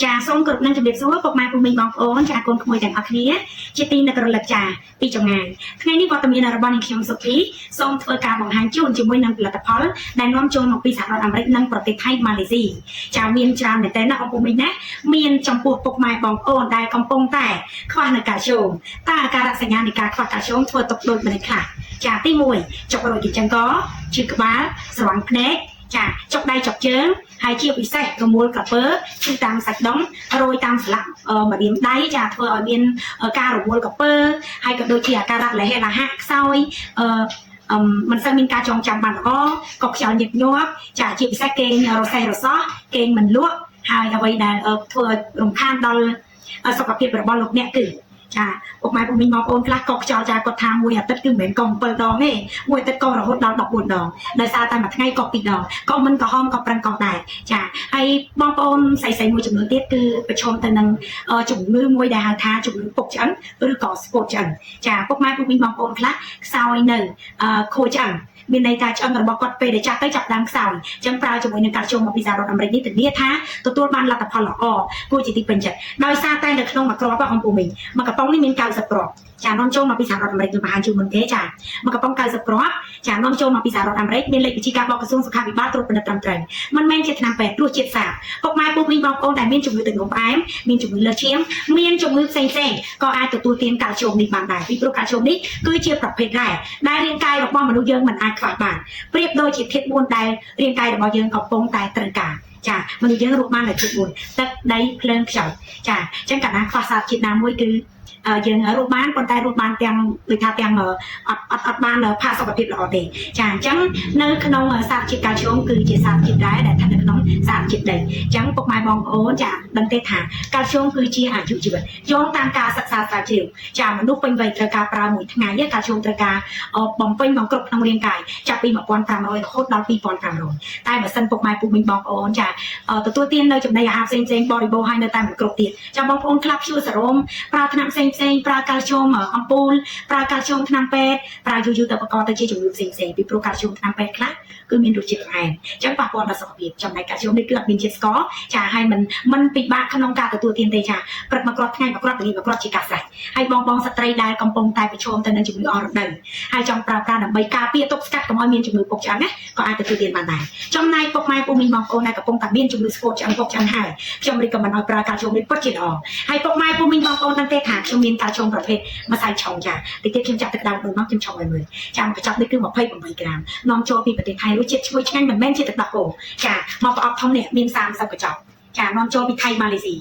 ចាសូមគោរពនឹងជម្រាបសួរពុកម៉ែពូមីងបងប្អូនចាកូនក្មួយទាំងអស់គ្នាជាទីនឹករលឹកចាពីចម្ងាយថ្ងៃនេះវត្តមានរបស់នាងខ្ញុំសុភីសូមធ្វើការបង្ហាញជូនជាមួយនឹងផលិតផលដែលនាំចូលមកពីសហរដ្ឋអាមេរិកនិងប្រទេសថៃម៉ាឡេស៊ីចាមានច្រើនមែនទែនណាបងប្អូនមីងណាមានចំពោះពុកម៉ែបងប្អូនដែលកំពុងតែខ្វះនៅកាល់ស្យូមតើអាការៈសញ្ញានៃការខ្វះកាល់ស្យូមធ្វើទុកដូចម្តេចខ្លះចាទី1ចុករោគជញ្ជកឈឺក្បាលស្រវាំងភ្នែកចាចុកដៃចុកជើងហើយជាពិសេសរមួលក្រពើគឺតាមសាច់ដុំរយតាមស្លាកម្រាមដៃចាធ្វើឲ្យមានការរមួលក្រពើហើយក៏ដូចជាអាការៈលះលះហាក់ខ្សោយមិនសូវមានការចងចាំបានល្អក៏ខ្យល់ញឹកញាប់ចាជាពិសេសគេងរសេះរសោះគេងមិនលក់ហើយអ្វីដែលធ្វើឲ្យរំខានដល់សុខភាពរបស់លោកអ្នកគឺចាពុកម៉ែពុកមីងបងប្អូនខ្លះក៏ខ្យល់ចាគាត់ថាមួយអាទិត្យគឺមិនមែនកុំ7ដងទេមួយអាទិត្យក៏រហូតដល់14ដងដោយសារតែមួយថ្ងៃក៏2ដងក៏មិនក៏ហមក៏ប្រឹងក៏ដែរចាហើយបងប្អូនស្រីមួយចំនួនទៀតគឺប្រឈមទៅនឹងជំងឺមួយដែលហៅថាជំងឺពុកឆ្អឹងឬក៏ស្ពោតឆ្អឹងចាពុកម៉ែពុកមីងបងប្អូនខ្លះខ្សោយនៅខួរឆ្អឹងមានន័យថាឆ្អឹងរបស់គាត់ពេលដែលចាស់ទៅចាប់ដើមខ្សោយអញ្ចឹងប្រើជាមួយនឹងកាល់ស្យូមមកពីសហរដ្ឋអាមេរិកនេះធានាថាទទួលបានលទ្ធផលល្អគួរជាទីពេញចិត្តដោយសារតែនៅក្នុងមួយគ្រាប់អង្គពុំមីងមួយកំប៉ុងនេះមាន90គ្រាប់ចានាំចូលមកពីសហរដ្ឋអាមេរិកខ្ញុំបង្ហាញជូនមុនទេចាមួយកំប៉ុង90គ្រាប់ចានាំចូលមកពីសហរដ្ឋអាមេរិកមានលេខវិជាការបកក្រសួងសុខាភិបាលត្រួតពិនិត្យត្រឹមត្រូវមិនមែនជាថ្នាំពេទ្យរសជាតិសាបពុកម៉ែពុកមីងបងប្អូនដែលមានជំងឺទឹកនោមផ្អែមមានជំងឺលើសឈាមមានជំងឺផ្សេងក៏អាចទទួលទានកាល់ស្យូមនេះបានដែរពីព្រោះកាល់ស្យូមនេះគឺជាប្រភេទរ៉ែដែលរាងកាយរបស់មនុស្សយើងមិនអាចខ្វះបានប្រៀបដូចជាធាតុ4ដែលរាងកាយរបស់យើងកំពុងតែត្រូវការចាមនុស្សយើងរស់បានតែធាតុ4ទឹកដីភ្លើងខ្យល់ចាអញ្ចឹងកាលណាខ្វះសារជាតិណាមួយគឺយើងរស់បានប៉ុន្តែរស់បានទាំងដូចថាទាំងអត់បានផាសុខភាពល្អទេចាអញ្ចឹងនៅក្នុងសារជាតិកាល់ស្យូមគឺជាសារជាតិដែរដែលស្ថិតនៅក្នុងសារជាតិដីអញ្ចឹងពុកម៉ែបងប្អូនចាដឹងទេថាកាល់ស្យូមគឺជាអាយុជីវិតយោងតាមការសិក្សាស្រាវជ្រាវចាមនុស្សពេញវ័យត្រូវការប្រើមួយថ្ងៃកាល់ស្យូមត្រូវការបំពេញមកគ្រប់ក្នុងរាងកាយចាប់ពី1500រហូតដល់2500តែបើសិនពុកម៉ែពុកមីងបងប្អូនចាទទួលទាននៅចំណីអាហារផ្សេងបរិបូរហើយនៅតែមិនគ្រប់ទៀតចាបងប្អូនខ្លះព្យួរសរោមប្រើថ្នាំផ្សេងប្រើកាល់ស្យូមអំពូលប្រើកាល់ស្យូមថ្នាំពេទ្យប្រើយូរទៅបង្កទៅជាជំងឺផ្សេងពីព្រោះកាល់ស្យូមថ្នាំពេទ្យខ្លះគឺមានរសជាតិផ្អែមអញ្ចឹងប៉ះពាល់ដល់សុខភាពចំណែកកាល់ស្យូមនេះគឺអត់មានជាតិស្ករចាហើយមិនពិបាកក្នុងការទទួលទានទេចាព្រឹកមកគ្រាប់ថ្ងៃមកគ្រាប់ល្ងាចមកគ្រាប់ជាការស្រេចហើយបងស្ត្រីដែលកំពុងតែប្រឈមទៅនឹងជំងឺអស់រដូវហើយចង់ប្រើប្រាស់ដើម្បីការពារទុកស្កាត់កុំឲ្យមានជំងឺពុកឆ្អឹងណាក៏អាចទទួលទានបានដែរចំណែកពុកម៉ែពុកមីងបងប្អូនដែលកំពុងតែមានជំងឺស្ពោតឆ្អឹងពុកឆ្អឹងហើយខ្ញុំរីកមិនឲ្យប្រើកាល់ស្យូមនេះពិតជាល្អហើយពុកម៉ែពុកមីងបងប្អូនទាំងទេថាខ្ញុំមានកាល់ស្យូមប្រភេទម្សៅឆុងចាតិចទៀតខ្ញុំចាក់ទឹកដោតដូចមកខ្ញុំឆុងឲ្យមើលចាកញ្ចប់នេះគឺ28ក្រាមនាំចូលពីប្រទេសថៃរសជាតិឈ្ងុយឆ្ងាញ់មិនមែនជាទឹកដោះគោចាមកប្រអប់ធំនេះមាន30កញ្ចប់ចានាំចូលពីថៃម៉ាឡេស៊ី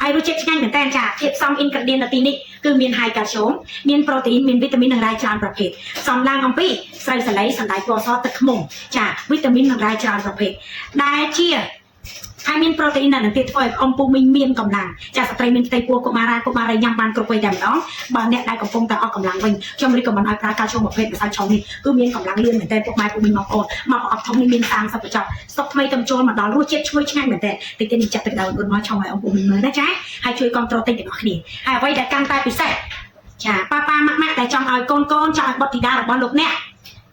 ហើយរសជាតិឆ្ងាញ់មែនតើចាធាតុផ្សំ ingredient នៅទីនេះគឺមាន high calcium មាន protein មានវីតាមីននិងរ៉ែច្រើនប្រភេទផ្សំឡើងអំពីស្រូវសាលីសណ្តែកពណ៌សទឹកឃ្មុំចាវីតាមីននិងរ៉ែច្រើនប្រភេទដែលជាហើយមានប្រូតេអ៊ីនដែលទៀតធ្វើឲ្យអំពូមីងមានកម្លាំងចាស្ត្រីមានផ្ទៃពោះកុមារីញ៉ាំបានគ្រប់វ័យតែម្ដងបើអ្នកដែលកំពុងតែអស់កម្លាំងវិញខ្ញុំរីកមិនឲ្យប្រើកាល់ស្យូមប្រភេទម្សៅឆុងនេះគឺមានកម្លាំងលឿនមែនតើពុកម៉ែពុកមីងបងប្អូនមកប្រអប់ធំនេះមាន30កញ្ចប់ស្តុកថ្មីកំចូលមកដល់រសជាតិឈ្ងុយឆ្ងាញ់មែនតើតិចទៀតនេះចាក់ទឹកដោតមកឆុងឲ្យអំពូមីងមើលណាចាហើយជួយគ្រប់គ្រងតិចទាំងអស់គ្នាហើយអ្វីដែលកាន់តែពិសេសចាប៉ាម៉ាក់ដែលចង់ឲ្យកូនចង់ឲ្យបុត្រធីតារបស់លោកអ្នក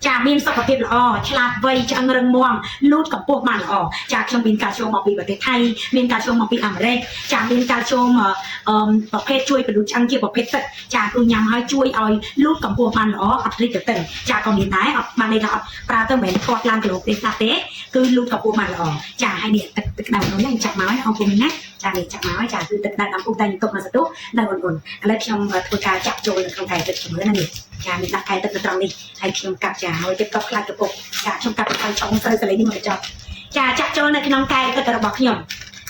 ចាមានសុខភាពល្អឆ្លាតវៃឆ្អឹងរឹងមាំលូតកម្ពស់បានល្អចាខ្ញុំមានកាល់ស្យូមមកពីប្រទេសថៃមានកាល់ស្យូមមកពីអាមេរិកចាមានកាល់ស្យូមប្រភេទជួយបលូតឆ្អឹងជាប្រភេទទឹកចាគឺញ៉ាំហើយជួយឲ្យលូតកម្ពស់បានល្អអត់រីកទៅចាក៏មានដែរអត់បានន័យថាអត់ប្រើទៅមិនមែនគាត់ឡើងគីឡូទេខ្លះទេគឺលូតកម្ពស់បានល្អចាហើយនេះទឹកដៅនោះនេះចាក់មកឲ្យអង្គគុំណាចានេះចាក់មកចាគឺទឹកដៅអង្គគុំតែទុកមកសតុះនៅអ៊ុនឥឡូវខ្ញុំធ្វើការចាក់ចូលនៅក្នុងកែទឹកជំនឿណានេះចាមានដាក់កែទឹកនៅត្រង់នេះហើយខ្ញុំកាត់ចាហើយទឹកខ្លាច់កពុកចាខ្ញុំកាត់ទៅឆុងស្រូវសាលីនេះមកកញ្ចប់ចាចាក់ចូលនៅក្នុងកែទឹករបស់ខ្ញុ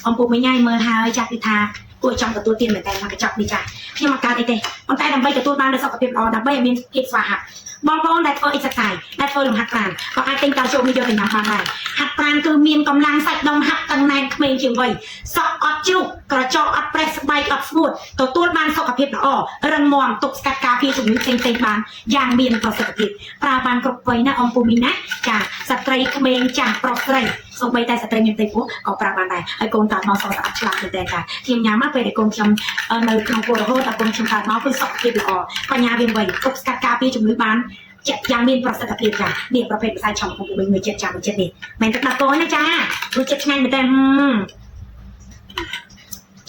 ំអំពុកមីញ៉ៃមើលហើយចាគឺថាគួរចង់ទទួលទានមែនតែមកកញ្ចប់នេះចាខ្ញុំអត់កើតអីទេប៉ុន្តែដើម្បីទទួលបាននូវសុខភាពល្អដើម្បីឲ្យមានភាពស្វាហាប់បងប្អូនដែលធ្វើអ៊ីសាសាយដែលធ្វើលំហាត់ប្រាណក៏អាចទិញកាល់ស្យូមនេះយកទៅញ៉ាំបានដែរហាត់ប្រាណគឺមានកម្លាំងសាច់ដុំហាត់តឹងណែនក្មេងជាងវ័យសក់អត់ជ្រុះក្រចកអត់ប្រេះស្បែកអត់ស្ងួតទទួលបានសុខភាពល្អរឹងមាំទប់ស្កាត់ការពារជំងឺផ្សេងបានយ៉ាងមានប្រសិទ្ធភាពប្រើបានគ្រប់វ័យណាអំពូមីណាចាស្ត្រីក្មេងចាស់ប្រុសស្រីសូម្បីតែស្ត្រីមានផ្ទៃពោះក៏ប្រើបានដែរហើយកូនតាមកសស្អាតឆ្លាតមែនតើខ្ញុំញ៉ាំមកពេលដែលកូនខ្ញុំនៅក្នុងពោះរហូតដល់កូនខ្ញុំកើតមកគឺសុខភាពល្អបញ្ញាវាវៃទប់ស្កាត់ការពារជំងឺបានយ៉ាងមានប្រសិទ្ធភាពចានេះប្រភេទម្សៅឆុងของពុំមួយចិត្តចាំមួយចិត្តនេះមិនទឹកដោះគោណាចារសជាតិឆ្ងាញ់មែនតើ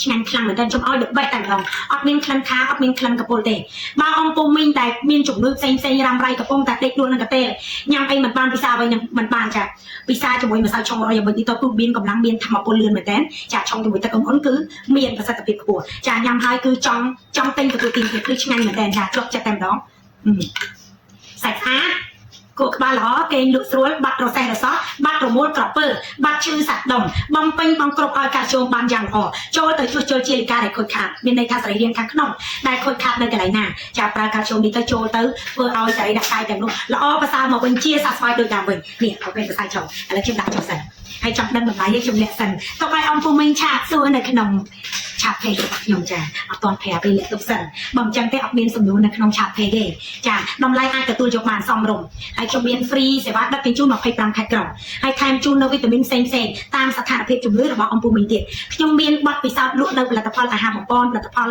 ឆ្ងាញ់ខ្លាំងមែនតើខ្ញុំឲ្យដឹកបេះតែម្ដងអត់មានក្លិនខាអត់មានក្លិនកពុលទេបើអង្គពុំមីងតែមានជំងឺផ្សេងរ៉ាំរ៉ៃកំពុងតែដេកដួលនឹងកាទេញ៉ាំអីមិនបានពិសាអ្វីមិនបានចាពិសាជាមួយម្សៅឆុងរយអ្វីទីទៅគឺមានកម្លាំងមានធម៌ពលលឿនមែនតើចាឆុងជាមួយទឹកអ៊ុនគឺមានប្រសិទ្ធភាពខ្ពស់ចាញ៉ាំហើយគឺចង់ទិញទទួលទានទៀតគឺឆ្ងាញ់មែនតើចាជាប់ចិត្តតែម្ដងសាច់ស្អាតគួរក្បាលល្អគេងលក់ស្រួលបាត់រសេះរសោះបាត់រមូលក្រពើបាត់ឈឺសាច់ដុំបំពេញបងគ្រប់ឲ្យកាល់ស្យូមបានយ៉ាងល្អចូលទៅជួសជុលជាលិកាដែលខូចខាតមានន័យថាសរីរាង្គខាងក្នុងដែលខូចខាតនៅកន្លែងណាចាប្រើកាល់ស្យូមនេះទៅចូលទៅធ្វើឲ្យសរីរកាយទាំងនោះល្អប្រសើរមកវិញជាសះស្បើយដូចដើមវិញនេះអូខេប្រសើរចុងឥឡូវខ្ញុំដាក់ចុះសិនហើយចង់ដឹងតម្លៃខ្ញុំលាក់សិនទៅឲ្យអង្គពុំមីងឆាតសួរនៅក្នុងឆាត page របស់ខ្ញុំចាអត់ទាន់ប្រាប់ពីលាក់ទុកសិនបើមិនចឹងទេអត់មានសំណួរនៅក្នុងឆាត page ទេចាតម្លៃអាចទទួលយកបានសមរម្យហើយខ្ញុំមាន free សេវាដឹកជញ្ជូន25ខែក្រុងហើយថែមជូននៅវីតាមីនផ្សេងតាមស្ថានភាពជំងឺរបស់អង្គពុំមីងទៀតខ្ញុំមានប័ណ្ណពិសោធន៍លក់នៅផលិតផលអាហារបំពន់ផលិតផល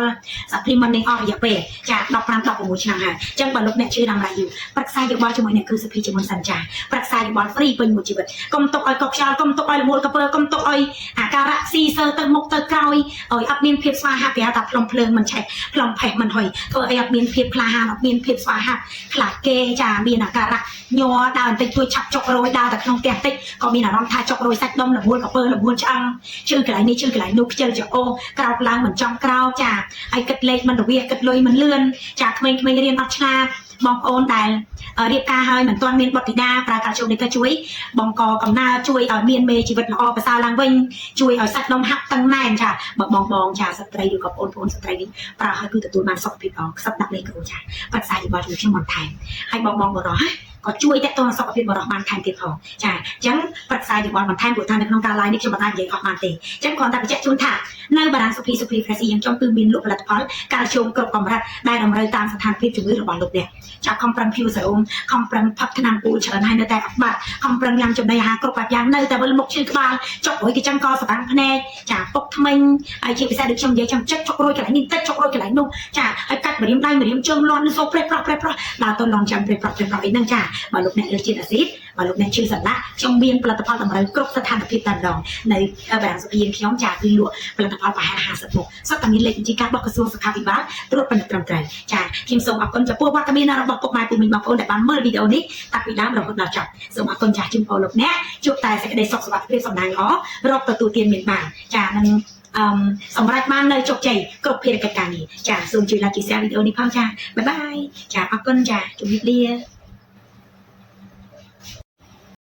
supplement នេះអស់រយៈពេលចា15-16ឆ្នាំហើយអញ្ចឹងបើលោកអ្នកជឿដល់រយូរប្រឹក្សាយោបល់ជាមួយអ្នកគ្រូសុភីជាមួយសិនចាប្រឹក្សាយោបល់ free ពេញមួយជីវិតកុំទុកឲ្យកុកខ្យល់កុំទុកឲ្យរមូលកពើកុំទុកឲ្យអាការៈស៊ីសើទៅមុខទៅក្រោយឲ្យអត់មានភាពស្វាហាប់គេហៅថាផ្លុំភ្លើងមិនឆេះផ្លុំផេះមិនហុយធ្វើឲ្យអត់មានភាពក្លាហានអត់មានភាពស្វាហាប់ខ្លាចគេចាមានអាការៈញ័រដើរបន្តិចជួយឆាប់ចុករយដើរតែក្នុងផ្ទះតិចក៏មានអារម្មណ៍ថាចុករយសាច់ដុំរមូលកពើរមូលឆ្អឹងជឿកន្លែងនេះជឿកន្លែងនោះខ្ជិលច្រអូក្រោកឡើងមិនចង់ក្រោកចាហើយគិតលេខមិនរវាគិតលុយមិនលឿនចាក្មេងៗរៀនអត់ឆ្លាតបងប្អូនដែលរៀបការហើយមិនទាន់មានបុត្រធីតាប្រើកាល់ស្យូមនេះទៅជួយបង្កកំណើជួយឲ្យមានមេជីវិតល្អប្រសើរឡើងវិញជួយឲ្យសាច់ដុំហាក់តឹងណែនចាបើបងចាស្ត្រីឬក៏បងប្អូនស្ត្រីនេះប្រើឲ្យគឺទទួលបានសុខភាពល្អខ្សឹបដាក់លេខគ្រូចាប្រឹក្សាយោបល់ជាមួយខ្ញុំបន្ថែមហើយបងបរោះក៏ជួយតេតតសុខភាពបរិបទបានថែមទៀតផងចាអញ្ចឹងប្រឹក្សាយោបល់បន្ថែមព្រោះថានៅក្នុងការ live នេះខ្ញុំមិនអាចនិយាយអស់បានទេអញ្ចឹងគ្រាន់តែបញ្ជាក់ជូនថានៅបារាំងសុភីFreshយ៉ាងចំគឺមានលក់ផលិតផលកាល់ស្យូមគ្រប់កម្រិតដែលតម្រូវតាមស្ថានភាពជំងឺរបស់លោកអ្នកចាខំប្រឹង Pure Serum ខំប្រឹងផឹកថ្នាំពូលច្រើនហើយនៅតែអត់បាត់ខំប្រឹងញ៉ាំចំណីអាហារគ្រប់បែបយ៉ាងនៅតែវិលមុខឈឺក្បាលចុករយគេចឹងក៏សបាំងភ្នែកចាពុកថ្មិញហើយជាពិសេសដូចខ្ញុំនិយាយចឹងចិត្តចុករយកន្លែងនេះចិត្តចុករយកន្លែងនោះចាហើយកាត់ម្រាមដៃម្រាមជើងលាន់សូប្រេះប្រោះដើរទៅលន់ចាំប្រេះប្រោះអីហ្នឹងចាបើលោកអ្នកលើជាតិអាស៊ីតបើលោកអ្នកឈឺសន្លាក់ខ្ញុំមានផលិតផលតម្រូវគ្រប់ស្ថានភាពតែម្ដងនៅបារាំងសុភីខ្ញុំចាគឺលក់ផលិតផលប្រហែល50មុខសុទ្ធតែមានលេខបញ្ជីការបោះក្រសួងសុខាភិបាលត្រួតពិនិត្យត្រឹមត្រូវចាខ្ញុំសូមអរគុណចំពោះវត្តមានរបស់ពុកម៉ែពុកមីងបងប្អូនដែលបានមើលវីដេអូនេះតាំងពីដើមរហូតដល់ចប់សូមអរគុណចាស់ជូនពរលោកអ្នកជួបតែសេចក្តីសុខសុវត្ថិភាពសំណាងល្អរកទទួលទានមានបានចានឹងសម្រាប់បាននៅជោគជ័យគ្រប់ភារកិច្ចការងារចាសូមជួយ like chia sẻ វីដេអូនេះផងចាបាយបាយចាអរគុណចាជម្រាបលា